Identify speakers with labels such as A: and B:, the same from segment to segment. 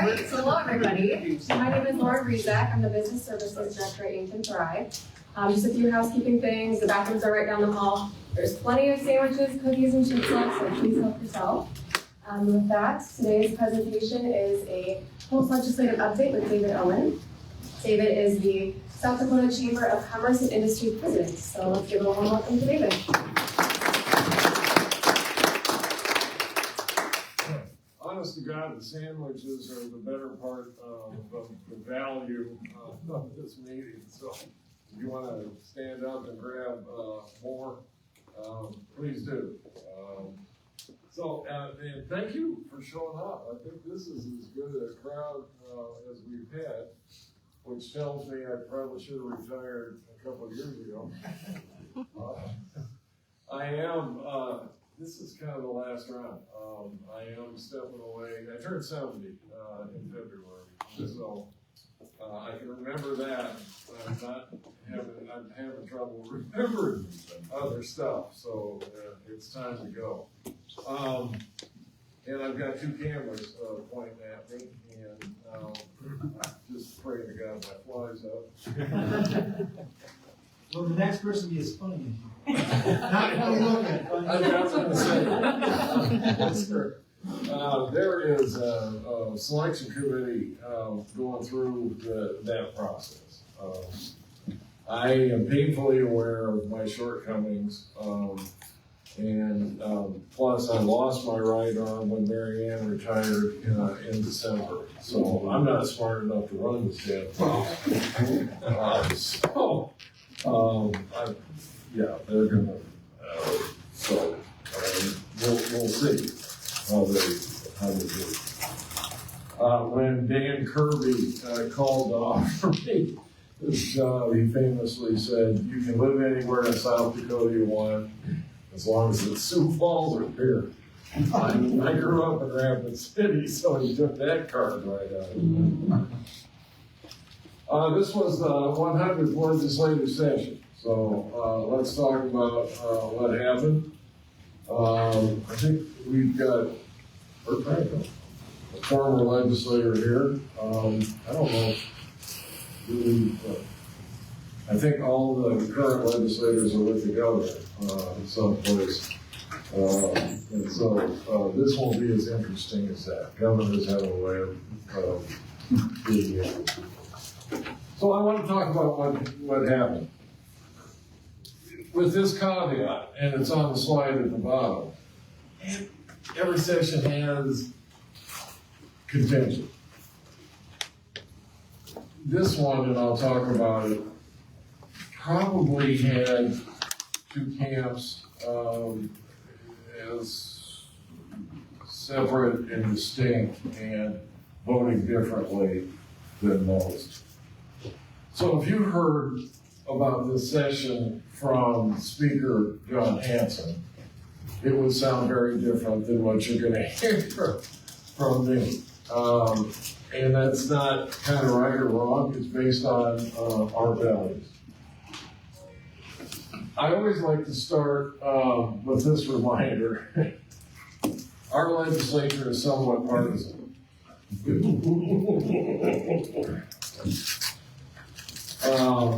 A: Right, so hello everybody. My name is Lauren Rezak. I'm the Business Services Director at Yankton Thrive. Just a few housekeeping things. The bathrooms are right down the hall. There's plenty of sandwiches, cookies, and chips left, so please help yourself. With that, today's presentation is a post-legislative update with David Owen. David is the South Dakota Chamber of Commerce and Industry President. So let's give a warm welcome to David.
B: Honest to God, the sandwiches are the better part of the value of this meeting. So if you want to stand up and grab more, please do. And thank you for showing up. I think this is as good a crowd as we've had, which tells me I probably should have retired a couple of years ago. This is kind of the last round. I am stepping away. I turned 70 in February, so I can remember that. I'm having trouble remembering other stuff, so it's time to go. And I've got two cameras pointing at me, and I'm just praying to God my flies up.
C: Well, the next person will be as funny as you. Not funny looking.
B: I was going to say that's correct. There is a selection committee going through that process. I am painfully aware of my shortcomings, and plus I lost my right arm when Mary Ann retired in December. So I'm not smart enough to run this damn thing. Yeah, they're gonna. We'll see how they do. When Dan Kirby called to offer me this job, he famously said, "You can live anywhere in South Dakota you want, as long as it's Sioux Falls or here." I grew up in Rapid City, so he took that card right out of me. This was the 100th legislative session. So let's talk about what happened. I think we've got a former legislator here. I don't know. I think all the current legislators are with the governor someplace. And so this won't be as interesting as that. Governors have a way of being able to. So I want to talk about what happened. With this caveat, and it's on the slide at the bottom, every session has contention. This one, and I'll talk about it, probably had two camps as separate and distinct and voting differently than most. So if you heard about this session from Speaker John Hanson, it would sound very different than what you're going to hear from me. And that's not kind of right or wrong. It's based on our values. I always like to start with this reminder. Our legislature is somewhat partisan.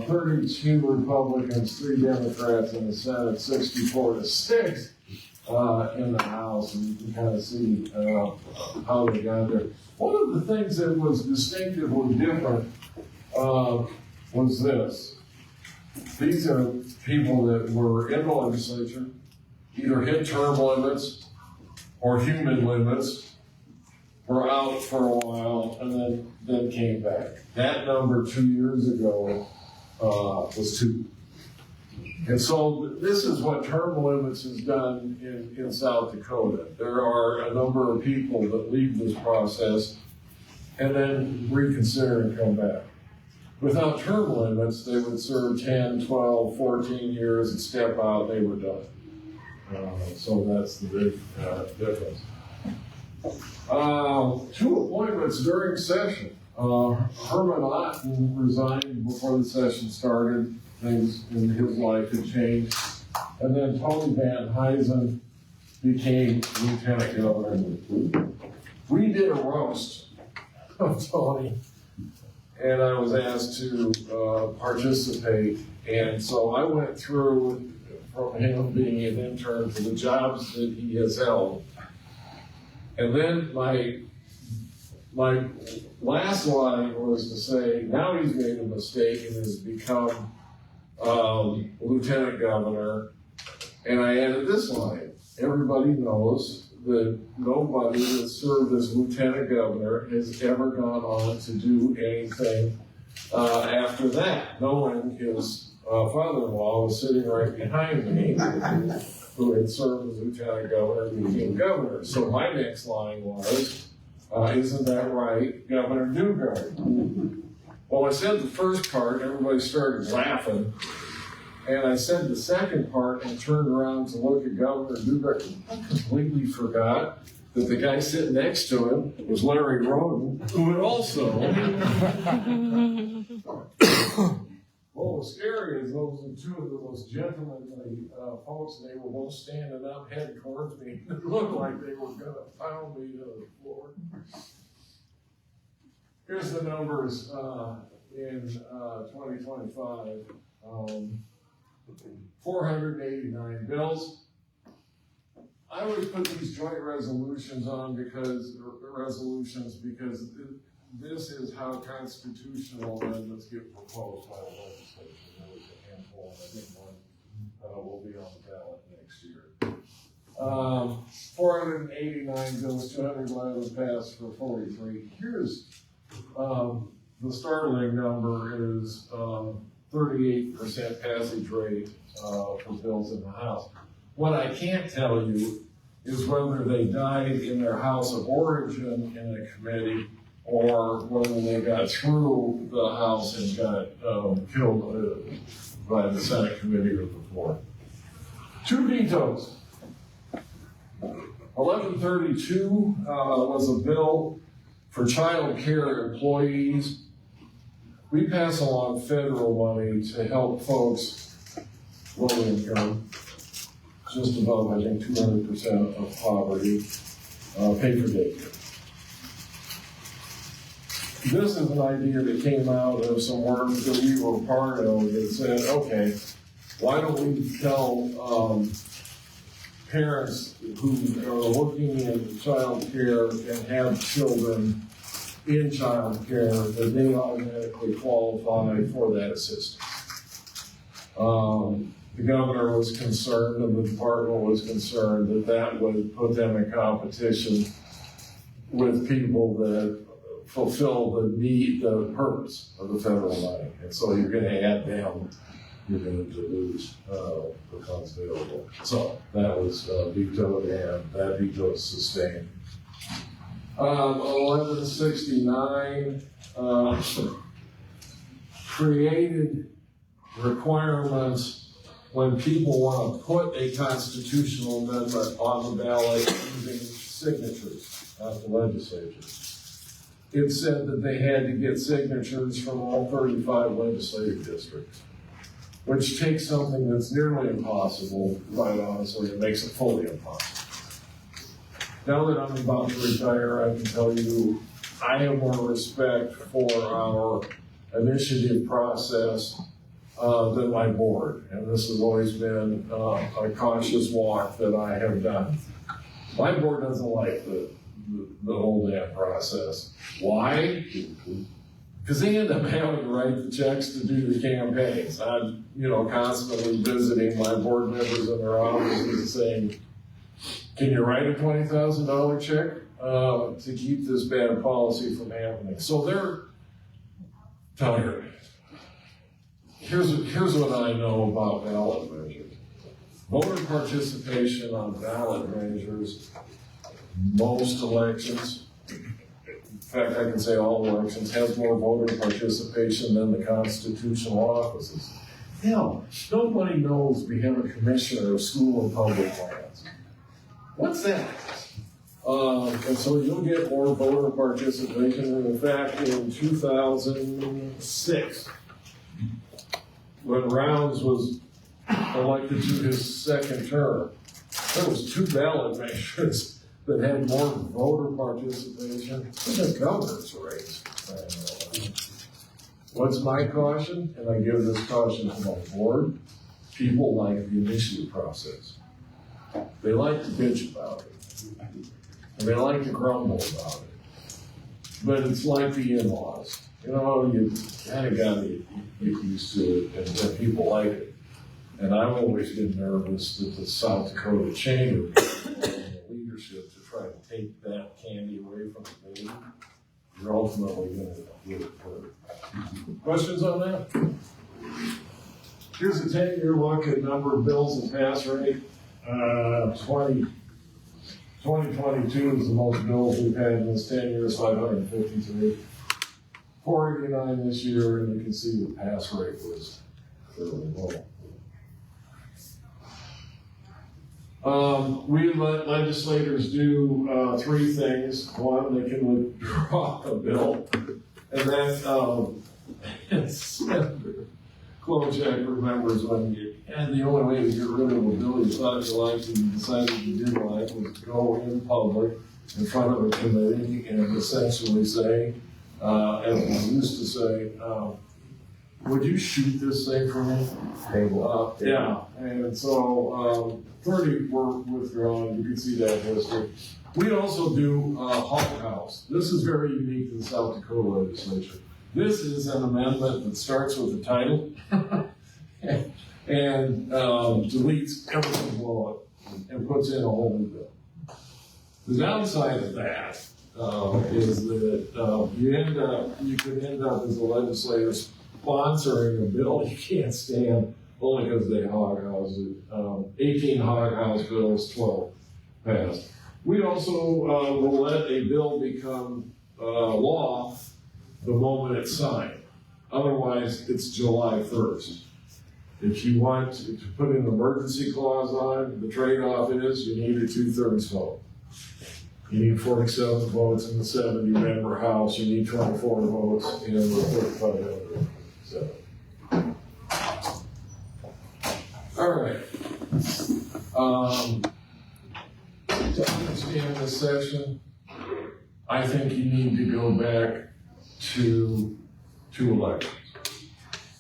B: 32 Republicans, 3 Democrats in the Senate, 64-6 in the House, and you can kind of see how they got there. One of the things that was distinctively different was this. These are people that were in the legislature, either hit term limits or human limits, were out for a while, and then came back. That number 2 years ago was 2. And so this is what term limits has done in South Dakota. There are a number of people that leave this process and then reconsider and come back. Without term limits, they would serve 10, 12, 14 years and step out, they were done. So that's the big difference. 2 appointments during session. Herman Otten resigned before the session started. Things in his life had changed. And then Tony Van Huysen became lieutenant governor. We did a roast of Tony, and I was asked to participate. And so I went through from him being an intern to the jobs that he has held. And then my last line was to say, now he's made a mistake and has become lieutenant governor. And I added this line: everybody knows that nobody that served as lieutenant governor has ever gone on to do anything after that, knowing his father-in-law was sitting right behind me, who had served as lieutenant governor and became governor. So my next line was, isn't that right, Governor Newgard? Well, I said the first part, everybody started laughing. And I said the second part and turned around to look at Governor Newgard. I completely forgot that the guy sitting next to him was Larry Roden, who had also. What was scary is those were two of the most gentlemanly folks, and they were both standing up, heading towards me. It looked like they were going to pound me to the floor. Here's the numbers in 2025. 489 bills. I always put these joint resolutions on because this is how constitutional amendments get proposed by the legislature. There was a handful, and I think one will be on the ballot next year. 489 bills, 211 passed for 43. Here's the startling number is 38% passage rate for bills in the House. What I can't tell you is whether they died in their house of origin in a committee or whether they got through the House and got killed by the Senate committee or the floor. 2 vetoes. 1132 was a bill for child care employees. We pass along federal money to help folks low income, just above, I think, 200% of poverty, pay for daycare. This is an idea that came out of some work that we were part of that said, okay, why don't we tell parents who are looking in child care and have children in child care that they automatically qualify for that assistance. The governor was concerned and the department was concerned that that would put them in competition with people that fulfill the need, the purpose of the federal money. And so you're going to add them, you're going to lose the funds available. So that was vetoed, and that veto is sustained. 1169 created requirements when people want to put a constitutional amendment on the ballot using signatures at the legislature. It said that they had to get signatures from all 35 legislative districts, which takes something that's nearly impossible, quite honestly, and makes it fully impossible. Now that I'm about to retire, I can tell you I have more respect for our initiative process than my board. And this has always been a cautious walk that I have done. My board doesn't like the whole damn process. Why? Because they end up having to write the checks to do the campaigns. I'm, constantly visiting my board members in their offices and saying, can you write a $20,000 check to keep this bad policy from happening? So they're tired. Here's what I know about ballot measures. Voter participation on ballot measures, most elections, in fact, I can say all elections, has more voter participation than the constitutional offices. Hell, nobody knows we have a commissioner of school and public lands. What's that? And so you'll get more voter participation. And in fact, in 2006, when Rounds was elected to his second term, there was 2 ballot measures that had more voter participation than the governor's race. What's my caution? And I give this caution to my board. People like the initiative process. They like to bitch about it. And they like to grumble about it. But it's like the in-laws. You know, you kind of got to get used to it, and people like it. And I've always been nervous that the South Dakota Chamber the leadership to try to take that candy away from the baby. You're ultimately going to get it hurt. Questions on that? Here's a 10-year look at number of bills and pass rate. 2022 is the most bills we've had in this 10 years, 553. 489 this year, and you can see the pass rate was fairly low. We let legislators do three things. One, they can withdraw a bill, and then Senator Klobuchar remembers when the only way to get rid of a bill you thought you liked and you decided you didn't like was to go in public in front of a committee and essentially say, as we used to say, would you shoot this thing for me?
C: Table up.
B: Yeah, and so 30 were withdrawn. You can see that history. We also do Hog House. This is very unique to the South Dakota legislature. This is an amendment that starts with the title and deletes everything below it and puts in a whole new bill. The downside of that is that you could end up as a legislator sponsoring a bill you can't stand only because they hog house it. 18 hog house bills, 12 passed. We also will let a bill become law the moment it's signed. Otherwise, it's July 1st. If you want to put an emergency clause on, the trade-off is you need a 2/3 vote. You need 47 votes in the 70-member House. You need 24 votes in the 35-member Senate. All right. To understand this session, I think you need to go back to two elections.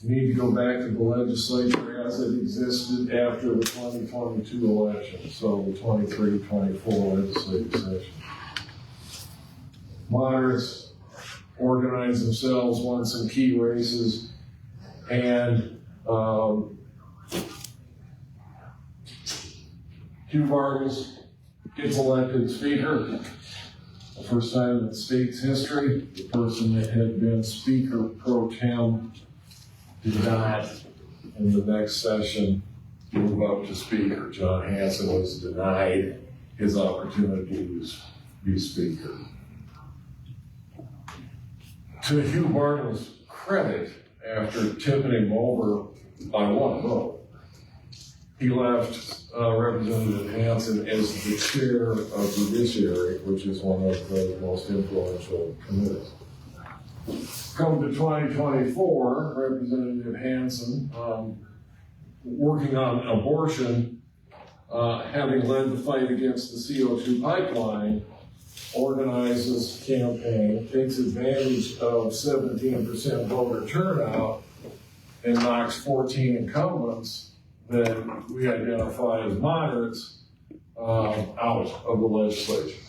B: You need to go back to the legislature as it existed after the 2022 election, so the 23-24 legislative session. Moderates organize themselves, won some key races, and Hugh Vargas gets elected speaker. The first time in the state's history, the person that had been Speaker pro tem did not, in the next session, move up to Speaker. John Hanson was denied his opportunity to be Speaker. To Hugh Barton's credit, after tipping him over by one vote, he left Representative Hanson as the chair of Judiciary, which is one of the most influential committees. Come to 2024, Representative Hanson, working on abortion, having led the fight against the CO2 pipeline, organizes a campaign, takes advantage of 17% voter turnout, and knocks 14 incumbents that we identify as moderates out of the legislature.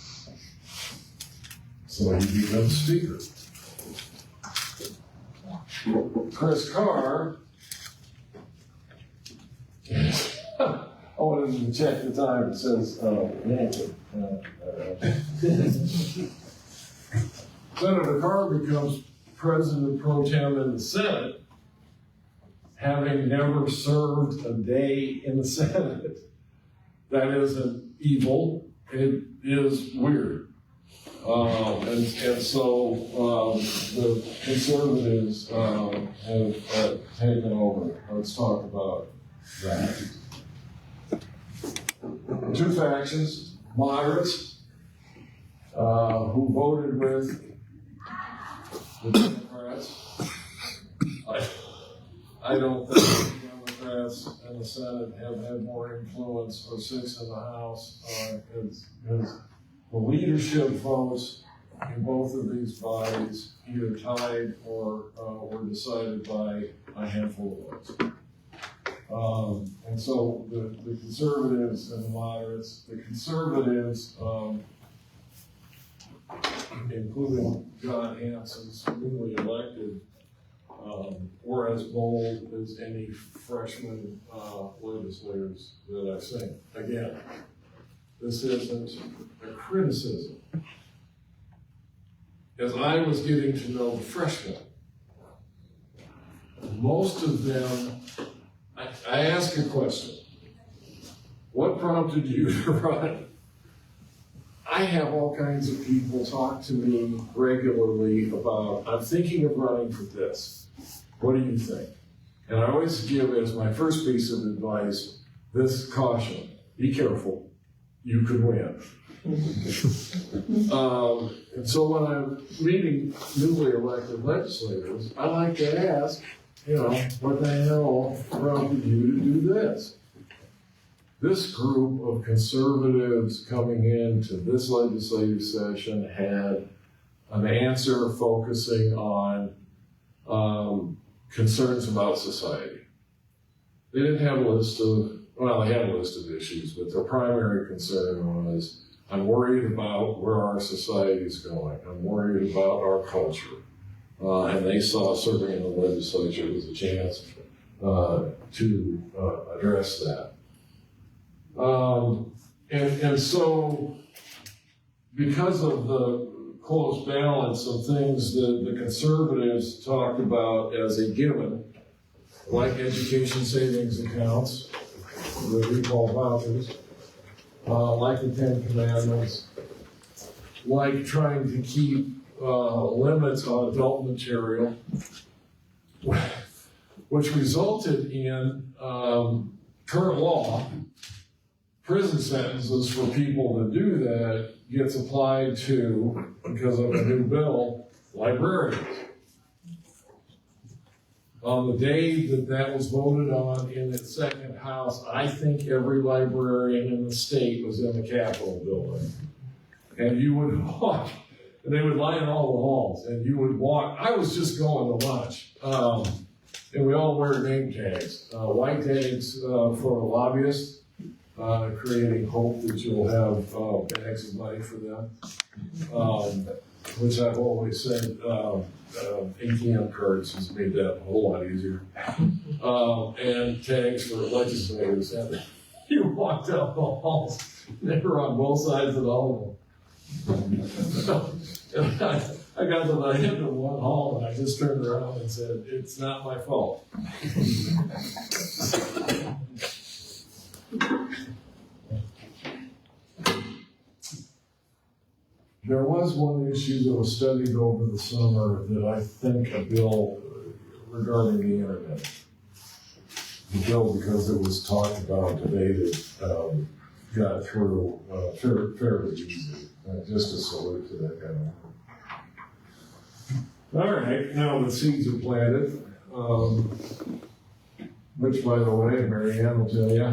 B: So he becomes Speaker. Chris Carr, I wanted to check the time, it says Yankee. Senator Carr becomes President pro tem in the Senate, having never served a day in the Senate. That isn't evil, it is weird. And so the conservatives have taken over. Let's talk about that. Two factions, moderates, who voted with the Democrats. I don't think the Democrats in the Senate have had more influence, or 6 in the House, as The leadership votes in both of these bodies either tied or were decided by a handful of votes. And so the conservatives and the moderates, the conservatives, including John Hanson's newly elected, were as bold as any freshman legislators that I've seen. Again, this isn't a criticism. As I was getting to know the freshmen, most of them, I asked a question. What prompted you to run? I have all kinds of people talk to me regularly about, I'm thinking of running for this. What do you think? And I always give as my first piece of advice, this caution, be careful, you could win. And so when I'm meeting newly elected legislators, I like to ask, what the hell prompted you to do this? This group of conservatives coming into this legislative session had an answer focusing on concerns about society. They didn't have a list of, they had a list of issues, but their primary concern was, I'm worried about where our society is going. I'm worried about our culture. And they saw serving in the legislature as a chance to address that. And so, because of the close balance of things that the conservatives talked about as a given, like education savings accounts, the recall vouchers, like the 10 Commandments, like trying to keep limits on adult material, which resulted in current law, prison sentences for people that do that gets applied to, because of a new bill, librarians. On the day that was voted on in its second house, I think every librarian in the state was in the Capitol building. And you would walk, and they would line all the halls, and you would walk. I was just going to lunch, and we all wear name tags, white tags for lobbyists, creating hope that you'll have bags of money for them, which I've always said ATM cards has made that a whole lot easier, and tags for legislators. And you walked down the halls, they were on both sides of all of them. And I got to the end of one hall and I just turned around and said, it's not my fault. There was one issue that was studied over the summer that I think a bill regarding the internet. The bill, because it was talked about, debated, got through fairly easy. Just a salute to that guy. All right, now the seeds are planted, which, by the way, Mary Ann will tell you,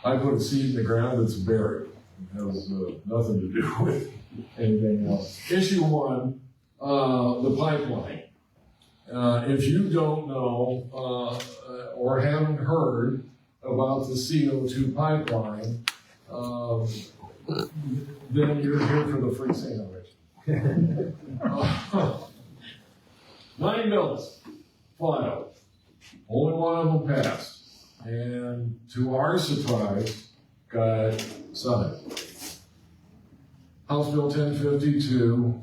B: I put a seed in the ground that's buried. It has nothing to do with anything else. Issue 1, the pipeline. If you don't know or haven't heard about the CO2 pipeline, then you're here for the free sandwich. 9 bills filed. Only one of them passed. And to our surprise, got signed. House Bill 1052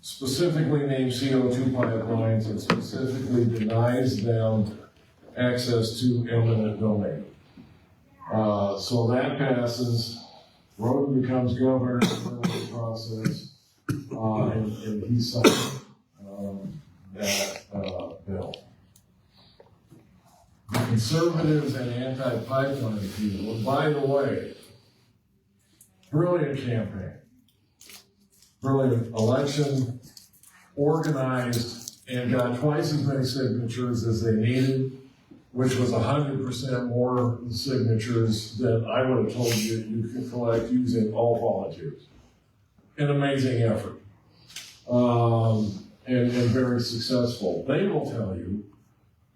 B: specifically names CO2 pipelines and specifically denies them access to eminent domain. So that passes. Roden becomes governor in the process, and he signed that bill. The conservatives and anti-pipeline people, and by the way, brilliant campaign, brilliant election, organized, and got twice as many signatures as they needed, which was 100% more signatures than I would have told you you could collect using all volunteers. An amazing effort, and very successful. They will tell you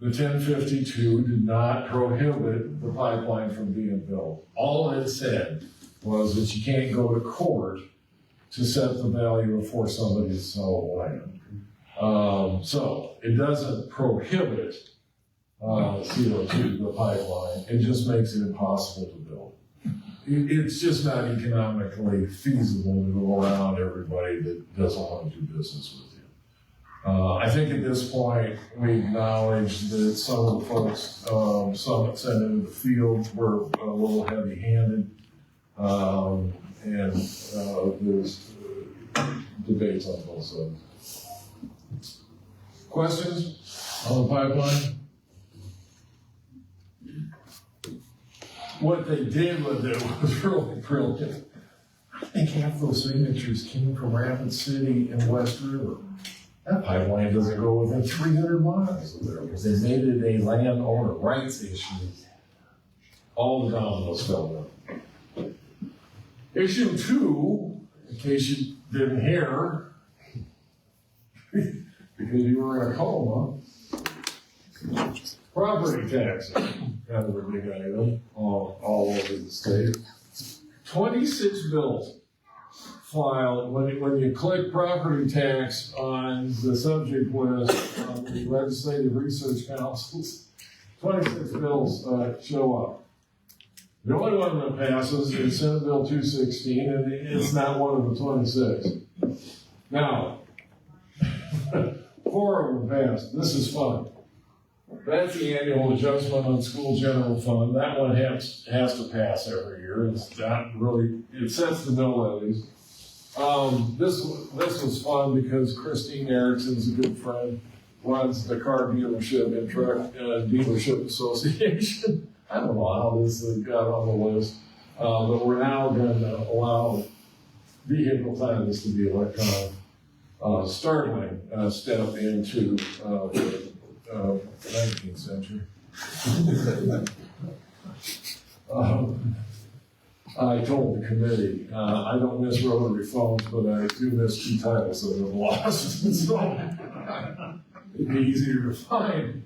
B: the 1052 did not prohibit the pipeline from being built. All it said was that you can't go to court to set the value before somebody to sell land. So it doesn't prohibit CO2, the pipeline. It just makes it impossible to build. It's just not economically feasible to go around everybody that doesn't want to do business with you. I think at this point, we acknowledge that some of the folks, some that sent into the field were a little heavy-handed, and there's debates on both sides. Questions on the pipeline? What they did with it was really brilliant. I think half those signatures came from Rapid City and West River. That pipeline doesn't go within 300 miles of there because they made it a landowner rights issue. All the dominoes fell down. Issue 2, in case you didn't hear, because you were in a coma, property taxes, kind of a big item all over the state. 26 bills filed. When you click property tax on the subject list on the Legislative Research Council's, 26 bills show up. The only one that passes is Senate Bill 216, and it's not one of the 26. Now, 4 of them passed. This is fun. That's the annual adjustment on school general fund. That one has to pass every year. It's not really, it sets the mill levies. This was fun because Christine Erickson's a good friend, runs the car dealership and truck dealership association. I don't know how this got on the list, but we're now going to allow vehicle titles to be electronic. Startling step into the 19th century. I told the committee, I don't miss rotary phones, but I do miss 2 titles that have lost. So it'd be easier to find.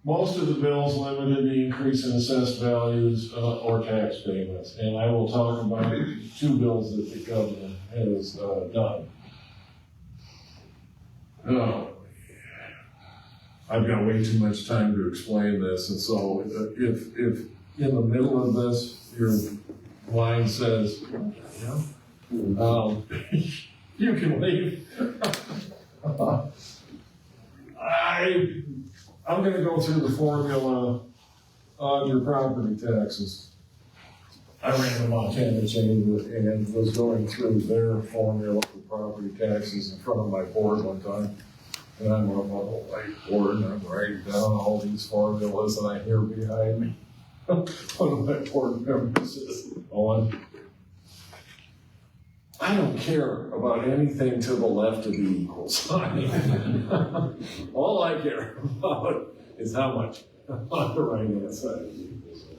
B: Most of the bills limited the increase in assessed values or tax payments, and I will talk about 2 bills that the governor has done. I've got way too much time to explain this, and so if in the middle of this your line says, you can leave. I'm going to go through the formula on your property taxes. I ran the Montana Chamber and was going through their formula for property taxes in front of my board one time. And I'm on my little whiteboard and I'm writing down all these formulas and I hear behind me one of my board members says, Owen, I don't care about anything to the left of the equal sign. All I care about is how much on the right-hand side of the equal sign.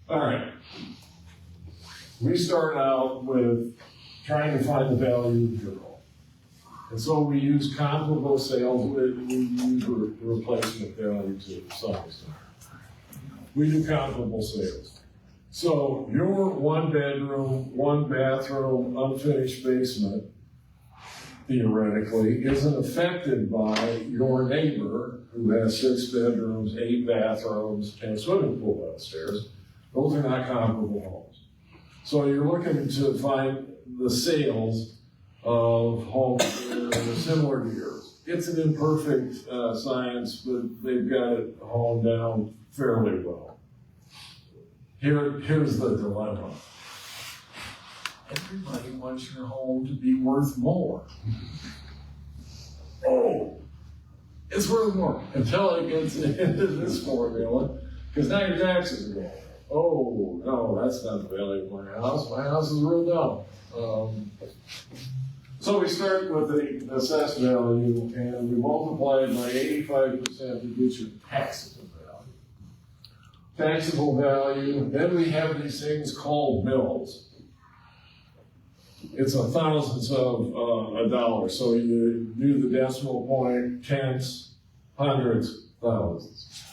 B: All right. We start out with trying to find the value of your home. And so we use comparable sales, we use replacement value to some extent. We do comparable sales. So your 1-bedroom, 1-bathroom, unfinished basement, theoretically, isn't affected by your neighbor who has 6 bedrooms, 8 bathrooms, and a swimming pool downstairs. Those are not comparable homes. So you're looking to find the sales of homes that are similar to yours. It's an imperfect science, but they've got it honed down fairly well. Here's the dilemma. Everybody wants your home to be worth more. Oh, it's worth more until it gets into this formula, because now your taxes are going. Oh, no, that's not the value of my house. My house is real dumb. So we start with the assessed value, and we multiply it by 85% to get your taxable value. Taxable value, then we have these things called mills. It's a thousandths of a dollar, so you do the decimal point, tenths, hundreds, thousands.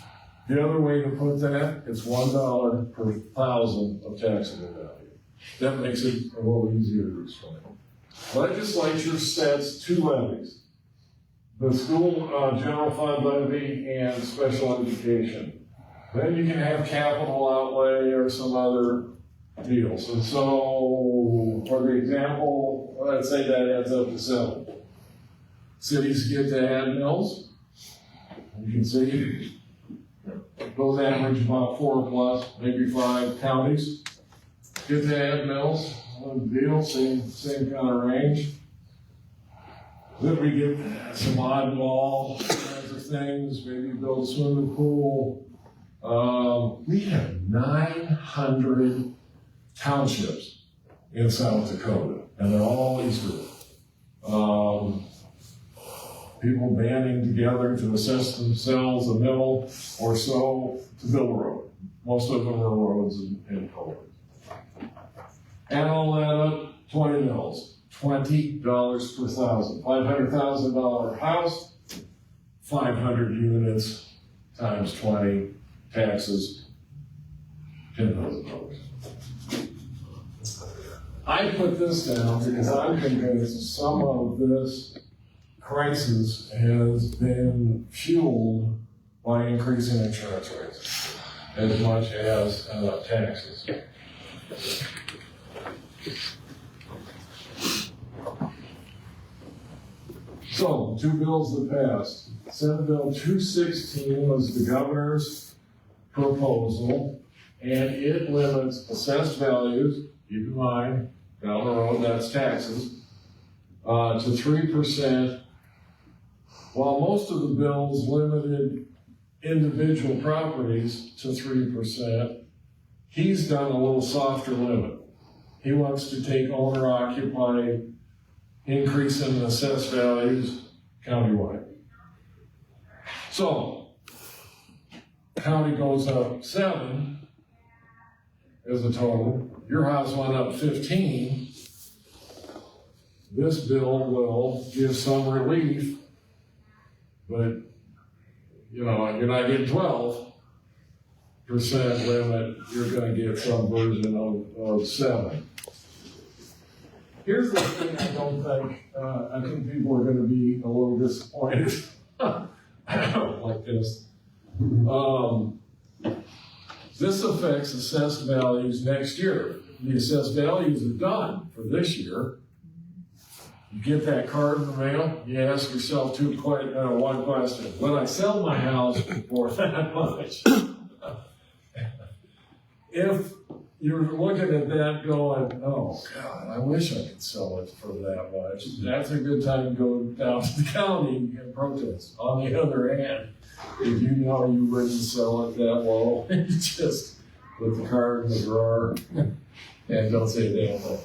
B: The other way to put that, it's $1 per thousand of taxable value. That makes it a little easier to explain. Legislature sets two levies, the school general fund levy and special education. Then you can have capital outlay or some other deals. And so, for the example, let's say that adds up to 7. Cities get to add mills. You can see those average about 4 plus, maybe 5 counties. Get to add mills. Deal, same kind of range. Then we get some oddball kinds of things, maybe build a swimming pool. We have 900 townships in South Dakota, and they're all eastern. People banding together to assess themselves a mill or so to build a road. Most of them are roads and culverts. Add all that up, 20 mills, $20 per thousand. $500,000 house, 500 units times 20, taxes, $10,000. I put this down because I'm convinced some of this crisis has been fueled by increasing insurance rates as much as taxes. So, 2 bills that passed. Senate Bill 216 was the governor's proposal, and it limits assessed values, keep in mind, down the road, that's taxes, to 3%, while most of the bills limited individual properties to 3%, he's done a little softer limit. He wants to take owner-occupied, increase in assessed values countywide. So, county goes up 7 as a total. Your house went up 15. This bill will give some relief, but you're not getting 12% limit. You're going to get some version of 7. Here's the thing I don't think, I think people are going to be a little disappointed like this. This affects assessed values next year. The assessed values are done for this year. You get that card in the mail, you ask yourself one question. Would I sell my house for that much? If you're looking at that going, oh God, I wish I could sell it for that much, that's a good time to go down to the county and protest. On the other hand, if you know you wouldn't sell it that low, just put the card in the drawer and don't say a damn thing.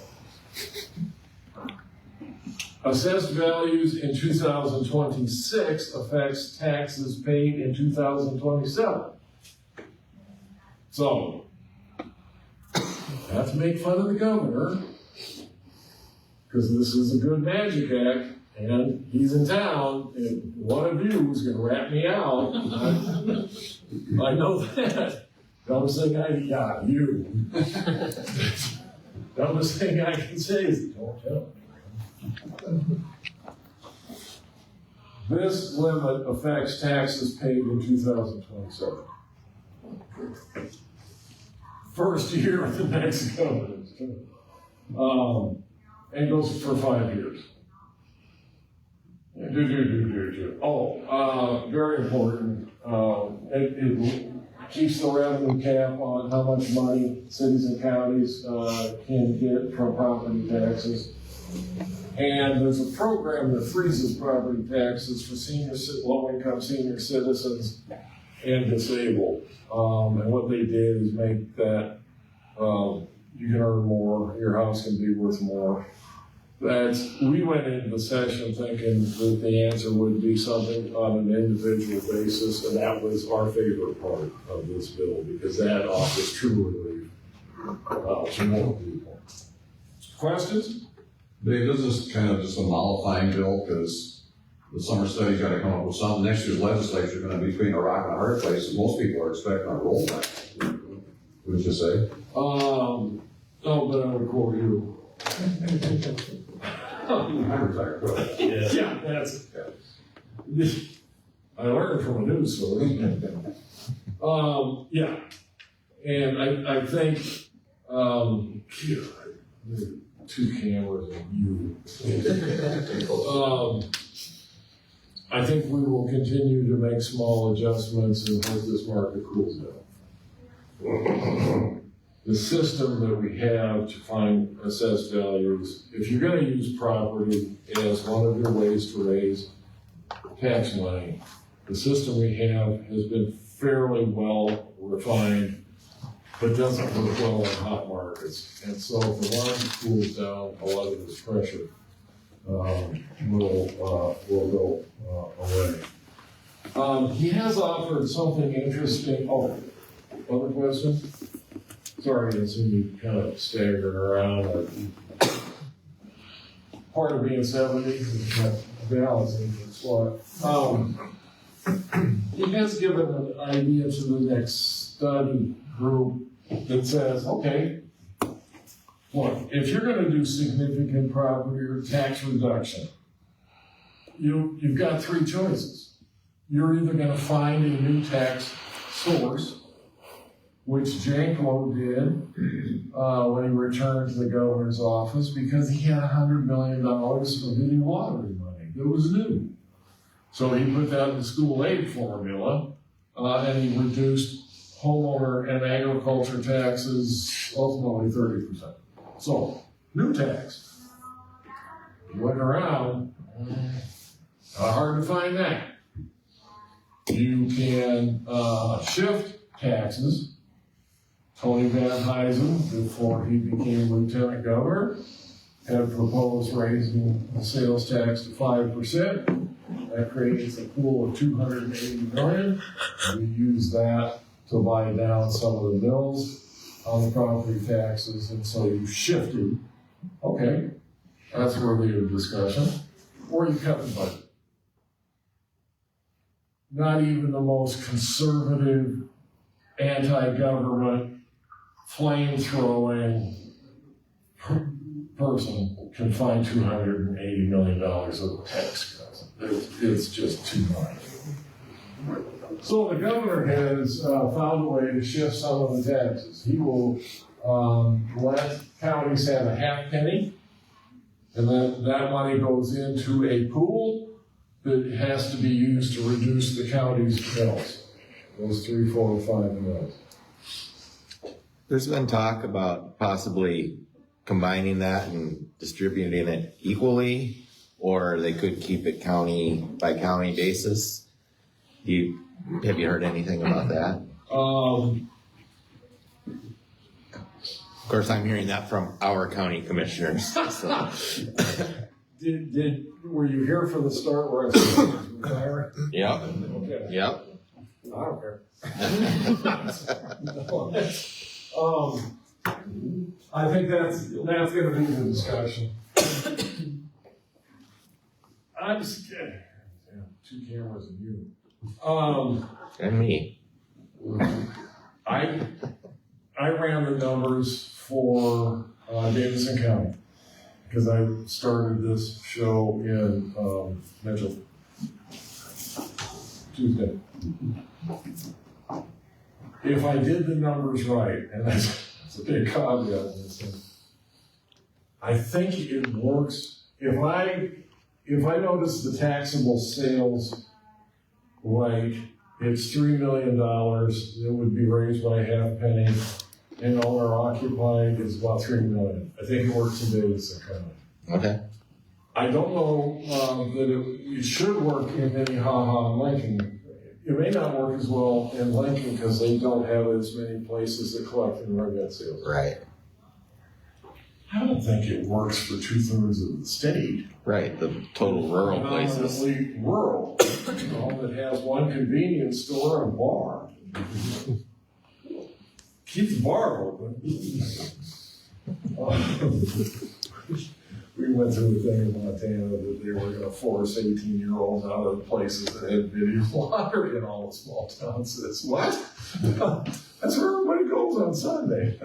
B: Assessed values in 2026 affects taxes paid in 2027. So, not to make fun of the governor, because this is a good magic act, and he's in town, and one of you is going to rat me out. I know that. Dumbest thing you. Dumbest thing I can say is, don't tell me. This limit affects taxes paid in 2027. First year of the next governor. And goes for 5 years. Very important. It keeps the revenue cap on how much money cities and counties can get from property taxes. And there's a program that freezes property taxes for low-income senior citizens and disabled. And what they did is make that you can earn more, your house can be worth more. we went into the session thinking that the answer would be something on an individual basis, and that was our favorite part of this bill, because that offers true relief to more people. Questions?
D: Dave, this is kind of just a mollifying bill, because the summer study's got to come up with something. Next year's legislature is going to be between a rock and a hard place, and most people are expecting a rollback. Would you say?
B: No, but I would quote you.
D: I'm retired.
B: Yeah, that's I learned from a news source. Yeah, and I think two cameras and you. I think we will continue to make small adjustments and hope this market cools down. The system that we have to find assessed values, if you're going to use property as one of your ways to raise tax money, the system we have has been fairly well refined, but doesn't work well in hot markets. And so if the market cools down, a lot of this pressure will go away. He has offered something interesting. Oh, other question? Sorry, I see you kind of staggering around. Part of being 70 is not balancing the squat. He has given an idea to the next study group that says, okay, look, if you're going to do significant property or tax reduction, you've got three choices. You're either going to find a new tax source, which Janko did when he returned to the governor's office, because he had $100 million of hitting lottery money that was new. So he put that in the school aid formula, and he reduced homeowner and agriculture taxes ultimately 30%. So, new tax. You went around, not hard to find that. You can shift taxes. Tony Van Huysen, before he became lieutenant governor, had proposed raising the sales tax to 5%. That creates a pool of $280 million. We use that to buy down some of the mills on the property taxes, and so you shifted. Okay, that's worthy of discussion. Or you cut the budget. Not even the most conservative, anti-government, flame-throwing person can find $280 million of tax cuts. It's just too much. So the governor has found a way to shift some of the taxes. He will let counties have a half penny, and then that money goes into a pool that has to be used to reduce the county's bills. Those 3, 4, 5 mills.
E: There's been talk about possibly combining that and distributing it equally, or they could keep it county by county basis. Have you heard anything about that? Of course, I'm hearing that from our county commissioners. So.
B: Were you here for the start where I said retire?
E: Yep.
B: Okay.
E: Yep.
B: I don't care. I think that's going to be the discussion. I'm scared. Yeah, 2 cameras and you.
E: And me.
B: I ran the numbers for Davidson County because I started this show in Mitchell Tuesday. If I did the numbers right, and that's a big caveat in this thing, I think it works. If I notice the taxable sales like it's $3 million, it would be raised by a half penny, and owner occupied is about $3 million. I think it works in Davidson County.
E: Okay.
B: I don't know that it should work in Minnehaha and Lincoln. It may not work as well in Lincoln because they don't have as many places that collect and run that sales.
E: Right.
B: I don't think it works for 2/3 of the state.
E: Right, the total rural places.
B: Predominantly rural, that has one convenience store and bar. Keep the bar open. We went through a thing in Montana that they were gonna force 18-year-olds out of places that had video lottery in all the small towns. It's what? That's where everybody goes on Sunday.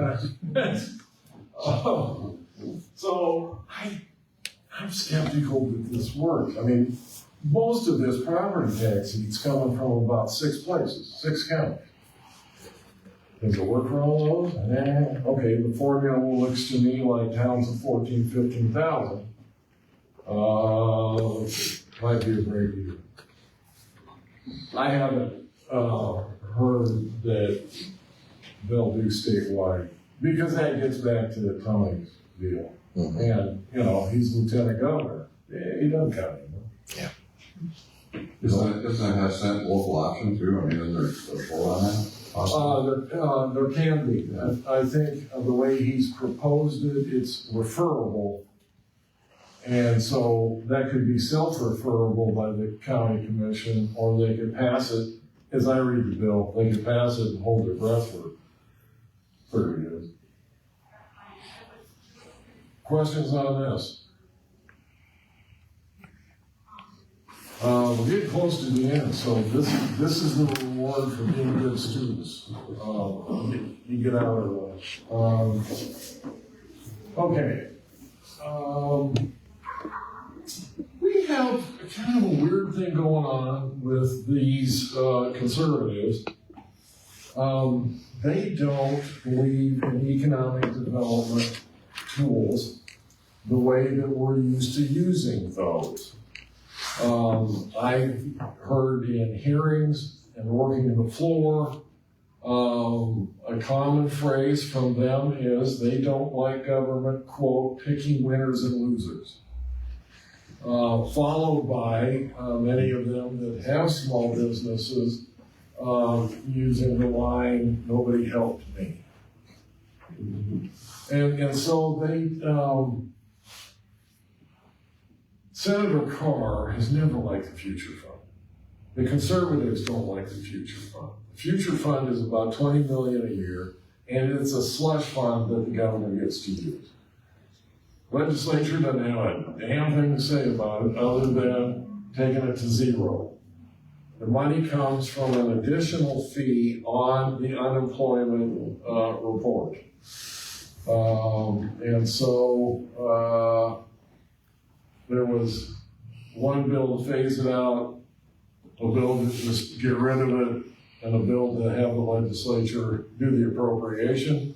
B: So I'm skeptical that this works. I mean, most of this property tax heat's coming from about 6 places, 6 counties. Does it work for all those? Okay, the formula looks to me like towns of 14, 15,000. Might be a break even. I haven't heard that they'll do statewide, because that gets back to Tony's deal.
E: Mm-hmm.
B: And, he's lieutenant governor. He doesn't count anymore.
E: Yeah.
D: Isn't that sent local option too? I mean, isn't there a vote on that?
B: There can be. I think the way he's proposed it, it's referable. And so that could be self-referable by the county commission, or they could pass it, as I read the bill, they could pass it and hold their breath for 30 years. Questions on this? We're getting close to the end, so this is the reward for being good students. You get out of the way. Okay. We have kind of a weird thing going on with these conservatives. They don't believe in economic development tools the way that we're used to using those. I've heard in hearings and working the floor, a common phrase from them is they don't like government, quote, picking winners and losers. Followed by many of them that have small businesses using the line, nobody helped me. And so they, Senator Carr has never liked the Future Fund. The conservatives don't like the Future Fund. The Future Fund is about $20 million a year, and it's a slush fund that the government gets to use. Legislature doesn't have a damn thing to say about it other than taking it to zero. The money comes from an additional fee on the unemployment report. And so there was one bill to phase it out, a bill to just get rid of it, and a bill to have the legislature do the appropriation.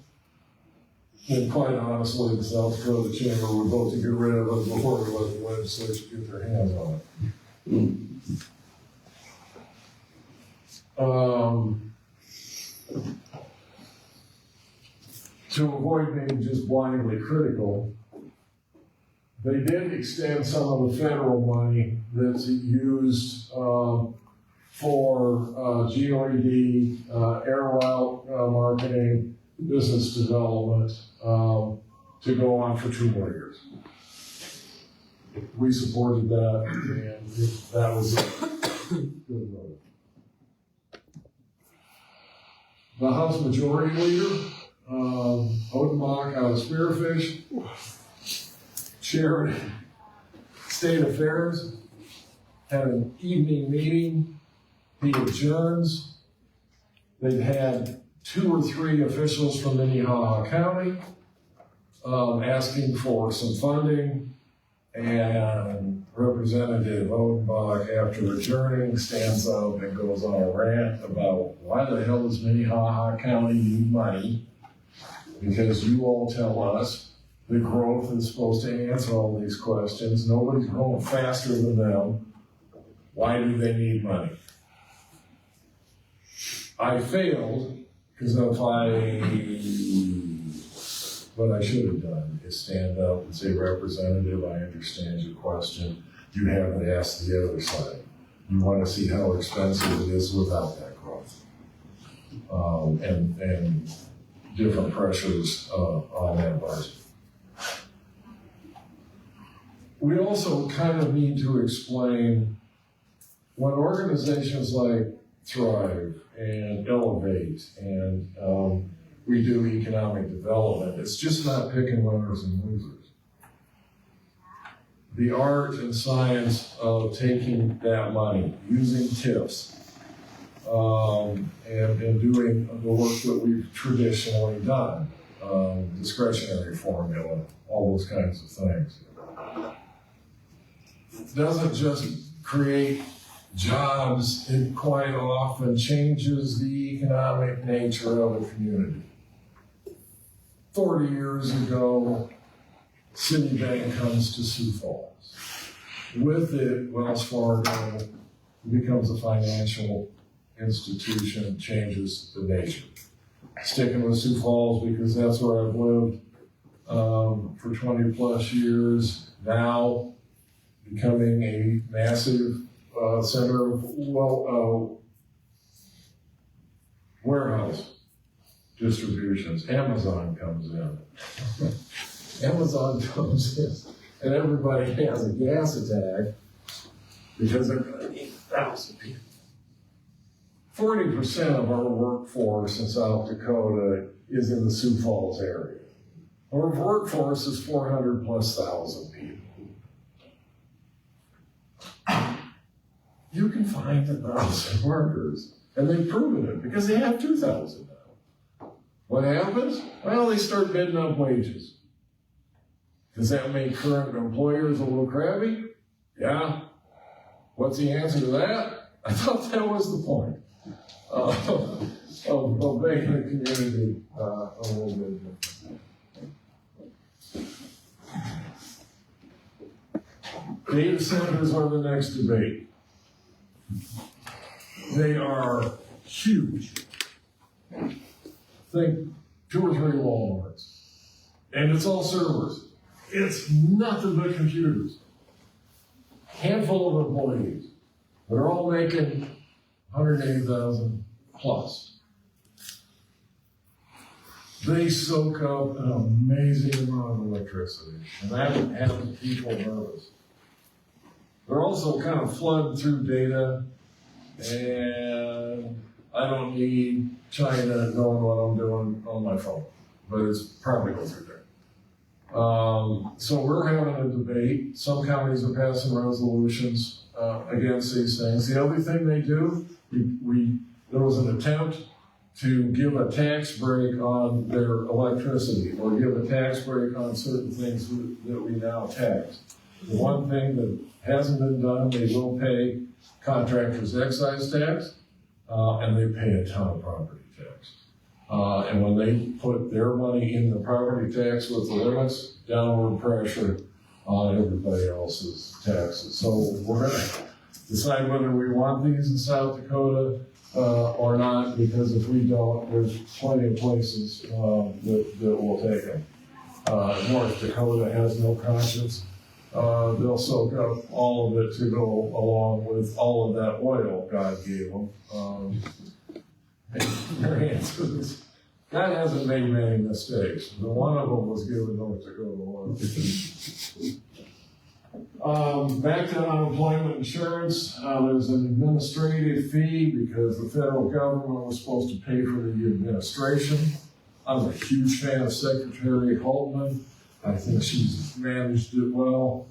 B: And quite honestly, the South Dakota Chamber would vote to get rid of it before we let the legislature get their hands on it. To avoid being just blindly critical, they did extend some of the federal money that's used for GOED, air route marketing, business development, to go on for 2 more years. We supported that, and that was a good vote. The House Majority Leader, Odenbach out of Spearfish, chaired State Affairs, had an evening meeting, he adjourns. They've had 2 or 3 officials from Minnehaha County asking for some funding, and Representative Odenbach, after adjourning, stands up and goes on a rant about why the hell does Minnehaha County need money? Because you all tell us the growth is supposed to answer all these questions. Nobody's growing faster than them. Why do they need money? I failed because what I should have done is stand up and say, Representative, I understand your question. You haven't asked the other side. You want to see how expensive it is without that growth. And different pressures on that budget. we also kind of need to explain when organizations like Thrive and Elevate and we do economic development, it's just not picking winners and losers. The art and science of taking that money, using tips, and doing the work that we've traditionally done, discretionary formula, all those kinds of things. It doesn't just create jobs, it quite often changes the economic nature of a community. 40 years ago, Citibank comes to Sioux Falls. With it, Wells Fargo becomes a financial institution, changes the nature. Sticking with Sioux Falls because that's where I've lived for 20 plus years, now becoming a massive center of warehouse distributions. Amazon comes in. Amazon comes in, and everybody has a gas attack because they're going to need 1,000 people. 40% of our workforce in South Dakota is in the Sioux Falls area. Our workforce is 400 plus thousand people. You can find 1,000 workers, and they've proven it because they have 2,000 now. What happens? Well, they start bidding up wages. Does that make current employers a little crabby? Yeah. What's the answer to that? I thought that was the point of making the community a little bit different. Data centers are the next debate. They are huge. Think 2 or 3 Walmarts. And it's all servers. It's nothing but computers. Handful of employees. They're all making 180,000 plus. They soak up an amazing amount of electricity, and that has people nervous. They're also kind of flooded through data, and I don't need China knowing what I'm doing on my phone, but it's probably goes through there. So we're having a debate. Some counties are passing resolutions against these things. The other thing they do, there was an attempt to give a tax break on their electricity or give a tax break on certain things that we now tax. The one thing that hasn't been done, they will pay contractors excise tax, and they pay a ton of property tax. And when they put their money in the property tax with the limits, downward pressure on everybody else's taxes. So we're gonna decide whether we want these in South Dakota or not, because if we don't, there's plenty of places that will take them. North Dakota has no conscience. They'll soak up all of it to go along with all of that oil God gave them. And their answer is, God hasn't made many mistakes. The one of them was giving North Dakota oil. Back to unemployment insurance, there's an administrative fee because the federal government was supposed to pay for the administration. I'm a huge fan of Secretary Holtman. I think she's managed it well.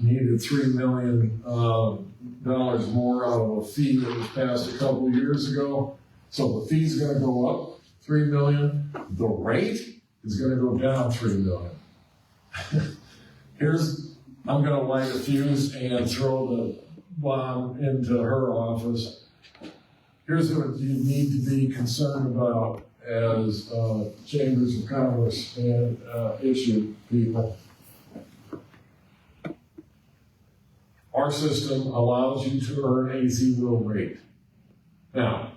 B: Needed $3 million more out of a fee that was passed a couple of years ago. So the fee's going to go up $3 million. The rate is going to go down $3 million. I'm going to light a fuse and throw the bomb into her office. Here's what you need to be concerned about as chambers of commerce and issue people. Our system allows you to earn a 0 rate. Now,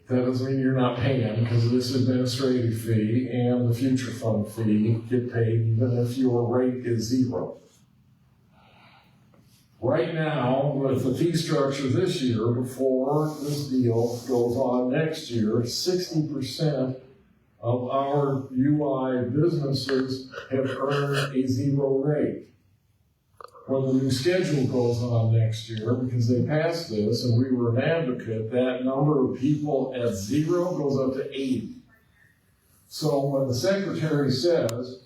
B: that doesn't mean you're not paying, because this administrative fee and the future fund fee get paid even if your rate is 0. Right now, with the fee structure this year, before this deal goes on next year, 60% of our UI businesses have earned a 0 rate. when the new schedule goes on next year, because they passed this and we were an advocate, that number of people at 0 goes up to 80. So when the secretary says,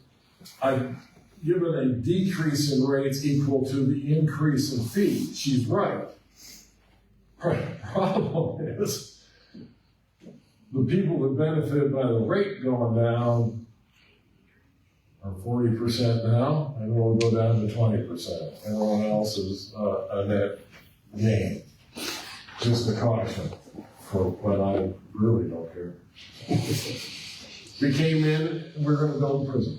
B: I've given a decrease in rates equal to the increase in fees, she's right. Problem is, the people that benefit by the rate going down are 40% now, and we'll go down to 20%. Everyone else is a net gain. Just a caution, but I really don't care. We came in, and we're gonna build a prison.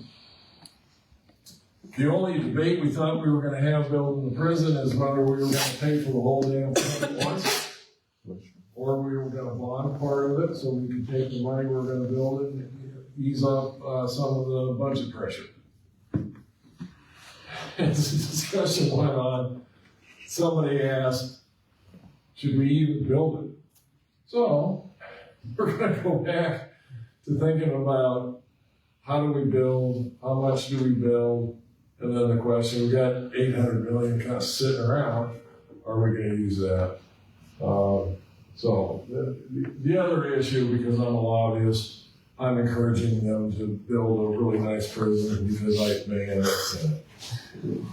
B: The only debate we thought we were gonna have building the prison is whether we were gonna pay for the whole damn thing at once, or we were gonna bond part of it, so we could take the money we were gonna build it and ease up some of the budget pressure. As the discussion went on, somebody asked, should we even build it? So, we're gonna go back to thinking about how do we build, how much do we build, and then the question, we got 800 million kind of sitting around, are we gonna use that? So the other issue, because I'm a lobbyist, I'm encouraging them to build a really nice prison because I may end up in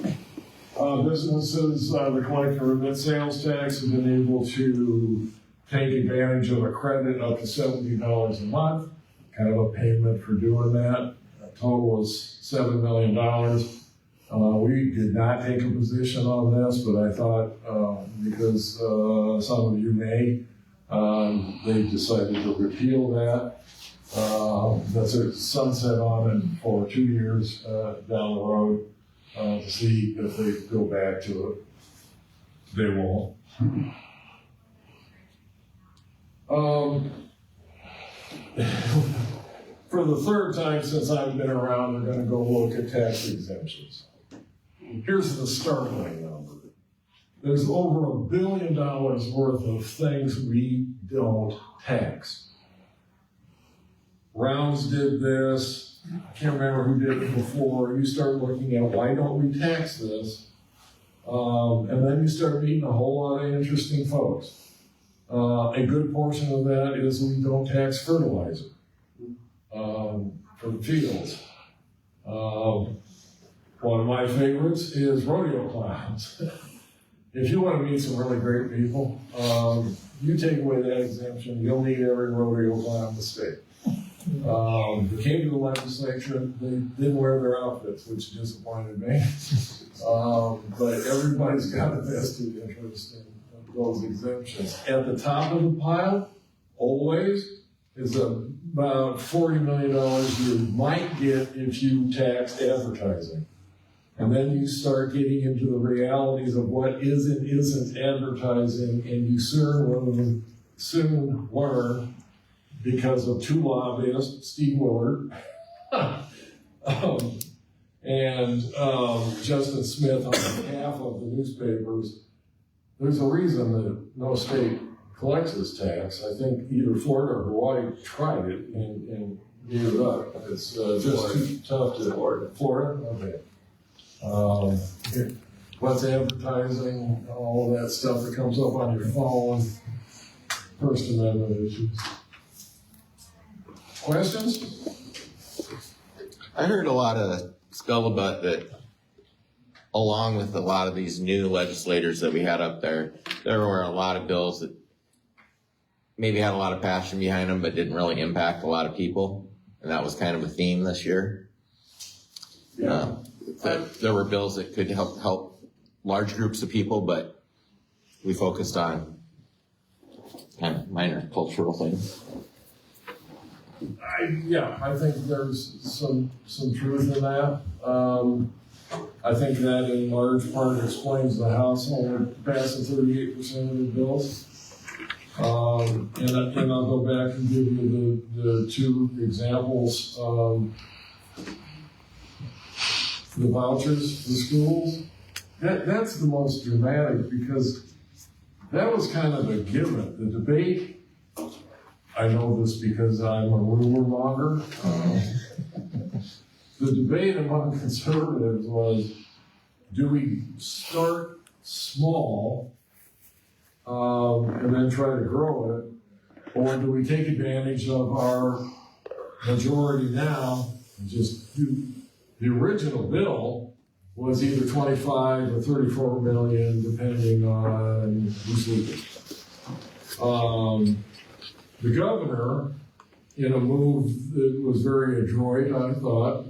B: it. Businesses, the collector remit sales tax have been able to take advantage of a credit up to $70 a month, kind of a payment for doing that. Total is $7 million. We did not take a position on this, but I thought, because some of you may, they decided to repeal that. That's a sunset on it for 2 years down the road to see if they go back to it. They won't. For the third time since I've been around, they're going to go look at tax exemptions. Here's the startling number. There's over $1 billion worth of things we don't tax. Rounds did this. I can't remember who did it before. You start looking at why don't we tax this? And then you start meeting a whole lot of interesting folks. A good portion of that is we don't tax fertilizer for the fields. One of my favorites is rodeo clowns. If you want to meet some really great people, you take away that exemption, you'll meet every rodeo clown in the state. They came to the legislature, they didn't wear their outfits, which disappointed me. But everybody's got a vested interest in those exemptions. At the top of the pile, always, is about $40 million you might get if you taxed advertising. And then you start getting into the realities of what is and isn't advertising, and you soon learn, because of two lobbyists, Steve Willard and Justin Smith on behalf of the newspapers, there's a reason that no state collects this tax. I think either Florida or Hawaii tried it and gave it up. It's just too tough to afford. Florida? Okay. What's advertising, all of that stuff that comes up on your phone, First Amendment issues. Questions?
E: I heard a lot of scuttlebutt that along with a lot of these new legislators that we had up there were a lot of bills that maybe had a lot of passion behind them but didn't really impact a lot of people. And that was kind of a theme this year.
B: Yeah.
E: There were bills that could help large groups of people, but we focused on kind of minor cultural things.
B: I think there's some truth in that. I think that in large part explains the House only passing 38% of the bills. And I'll go back and give you the two examples. The vouchers for schools, that's the most dramatic because that was kind of a given. The debate, I know this because I'm a rumor monger. the debate among conservatives was, do we start small and then try to grow it, or do we take advantage of our majority now and just do the original bill was either 25 or 34 million, depending on who's leading. The governor, in a move that was very adroit, I thought,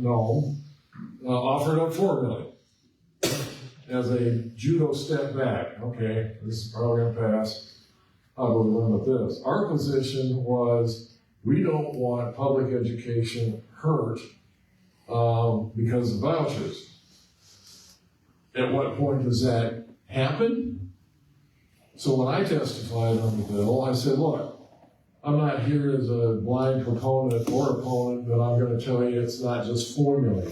B: offered up 4 million as a judo step back. Okay, this is probably gonna pass. How do we limit this? Our position was we don't want public education hurt because of vouchers. At what point does that happen? So when I testified on the bill, I said, look, I'm not here as a blind proponent or opponent, but I'm going to tell you it's not just 4 million.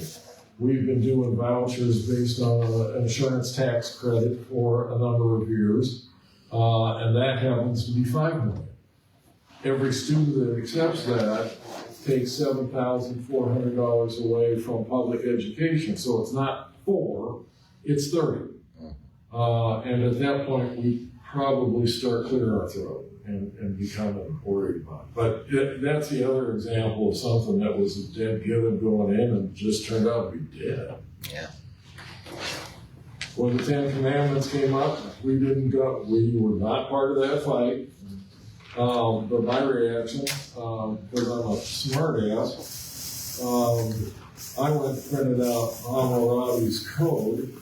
B: We've been doing vouchers based on an insurance tax credit for a number of years, and that happens to be 5 million. Every student that accepts that takes $7,400 away from public education. So it's not 4, it's 30. And at that point, we probably start clearing our throat and becoming worried about it. But that's the other example of something that was a dead given going in and just turned out to be dead.
E: Yeah.
B: When the 10 Commandments came up, we were not part of that fight. But my reaction, because I'm a smart ass, I went and printed out Hammurabi's code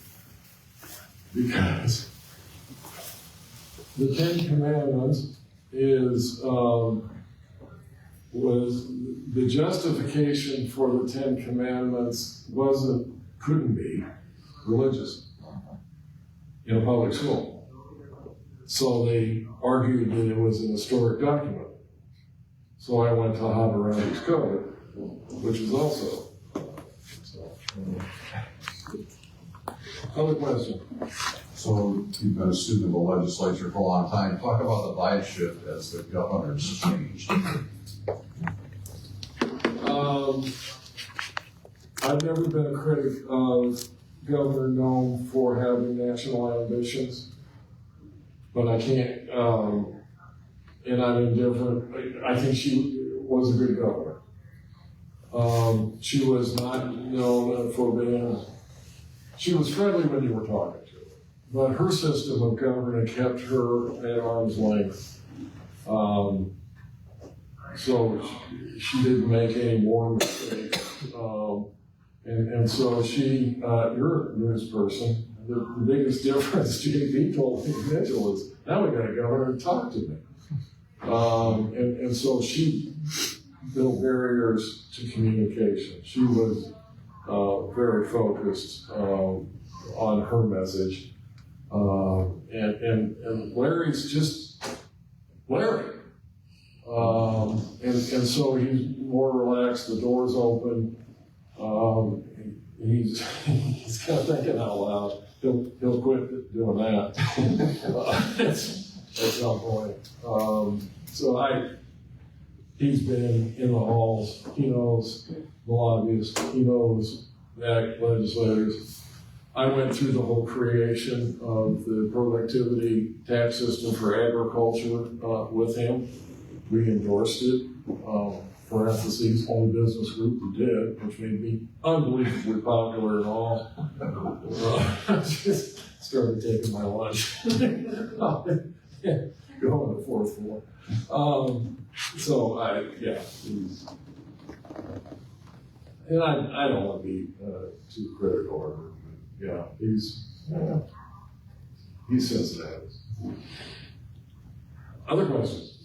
B: because the 10 Commandments was the justification for the 10 Commandments couldn't be religious in a public school. So they argued that it was an historic document. So I went to Hammurabi's code, which is also. Other question?
D: So you've been a student of the legislature for a long time. Talk about the vibe shift as the governor's changed.
B: I've never been a critic of Governor Nome for having national ambitions, but I can't, and I'm indifferent. I think she was a good governor. She was not known for being, she was friendly when you were talking to her, but her system of government kept her at arm's length. So she didn't make any more mistakes. And so you're a news person. The biggest difference JP told me, Mitchell, is now we got a governor to talk to me. And so she built barriers to communication. She was very focused on her message. And Larry's just Larry. And so he's more relaxed, the door's open. He's kind of thinking out loud. He'll quit doing that at some point. He's been in the halls. He knows the lobbyists. He knows the legislators. I went through the whole creation of the productivity tax system for agriculture with him. We endorsed it. Parentheses, only business group who did, which made me unbelievably popular and all. Just started taking my lunch. Going to the fourth floor. And I don't want to be too critical of her, but yeah, he says that. Other questions?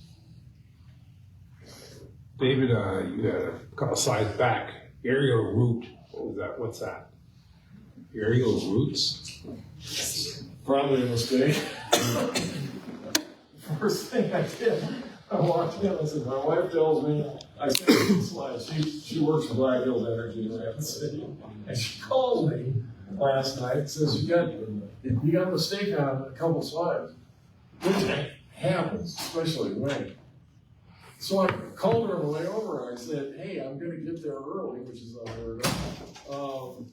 F: David, you had a couple slides back. Aerial root. What was that? What's that? Aerial roots?
B: Probably a mistake. First thing I did, I walked in, I said, my wife tells me, I sent her the slides. She works for Black Hills Energy in Rapid City. And she calls me last night and says, you got a mistake on a couple slides. Which happens, especially when. So I called her on the way over. I said, hey, I'm gonna get there early, which is unheard of.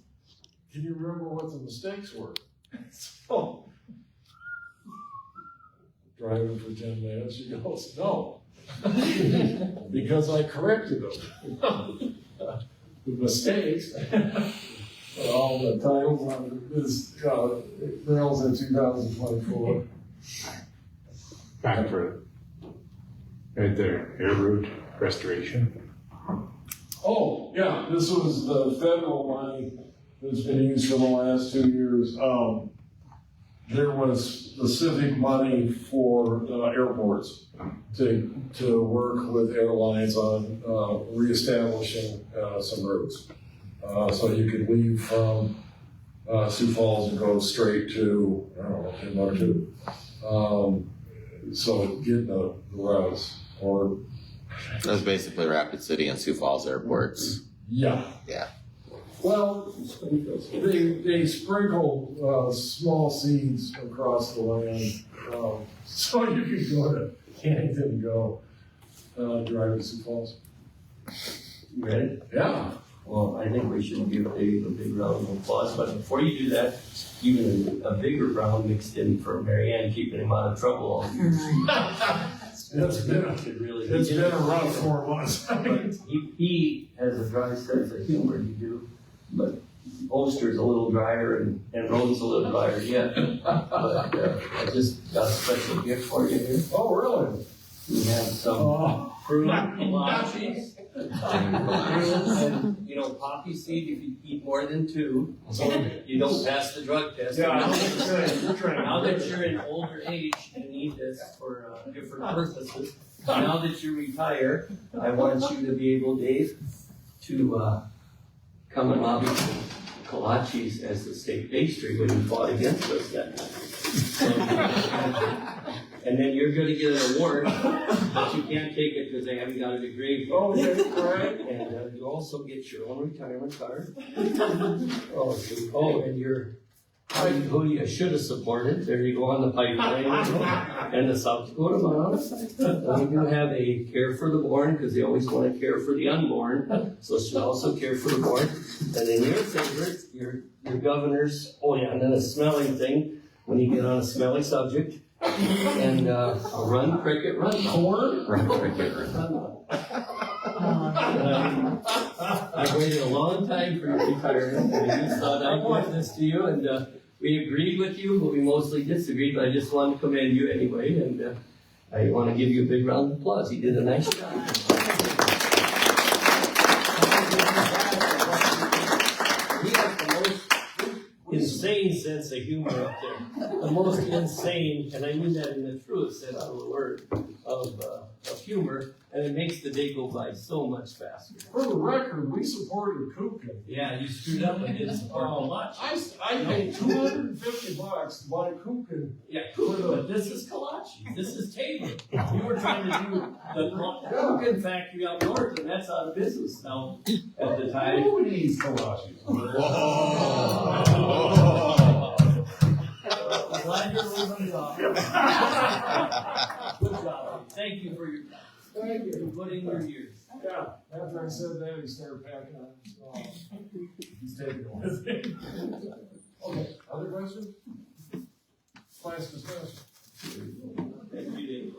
B: Can you remember what the mistakes were? So, driving for 10 minutes, she goes, no. Because I corrected them. The mistakes, all the titles on this, girls in 2024.
F: Back for it. Right there, air route restoration.
B: Oh, yeah, this was the federal money that's been used for the last 2 years. There was specific money for airports to work with airlines on reestablishing some routes. So you could leave from Sioux Falls and go straight to, I don't know, Timbuktu. So getting the routes, or
E: That's basically Rapid City and Sioux Falls airports.
B: yeah.
E: Yeah.
B: Well, they sprinkle small seeds across the land, so you can go to Canton and go drive to Sioux Falls.
G: You ready?
B: Yeah.
G: Well, I think we should give Dave a big round of applause, but before you do that, even a bigger round mixed in for Marianne, keeping him out of trouble all year.
B: It's been a rough 4 months.
G: He has a dry sense of humor, you do, but Ulster's a little drier and Rhodes a little drier yet. But I just got a special gift for you here.
B: Oh, really?
G: We have some fruit kolaches. And, you know, poppy seed, if you eat more than 2, you don't pass the drug test.
B: Yeah, I was gonna say, you're trying.
G: Now that you're in older age and need this for different purposes, now that you retire, I want you to be able, Dave, to come and lobby for kolaches as the state pastry when you fought against us that night. And then you're gonna get an award, but you can't take it because they haven't got a degree.
B: Oh, okay, all right.
G: And you also get your own retirement card. Oh, and your, who you should have supported, there you go on the pipeline. And the South Dakota Moms. We do have a care for the born, because they always want to care for the unborn. So she'll also care for the born. And then your favorite, your governor's, oh yeah, and then a smelling thing, when you get on a smelly subject. And a run, cricket, run. Corn? Run, cricket, run. I waited a long time for your retirement, and I just thought I'd give this to you, and we agreed with you, but we mostly disagreed, but I just wanted to commend you anyway, and I want to give you a big round of applause. You did a nice job. He has the most insane sense of humor up there. The most insane, and I mean that in the truest sense of the word, of humor, and it makes the day go by so much faster.
B: For the record, we supported Kupka.
G: Yeah, you screwed up and didn't support a lot.
B: I paid $250 to buy Kupka.
G: Yeah, but this is kolache. This is table. You were trying to do the Kuchen factory up north, and that's out of business now at the time.
B: Nobody eats kolaches.
G: I'm glad you're moving it off. Good job. Thank you for your put in your years.
B: Yeah, after I said that, he started packing up. He's taking it with him. Okay, other questions? Class discussion.
G: Thank you, Dave.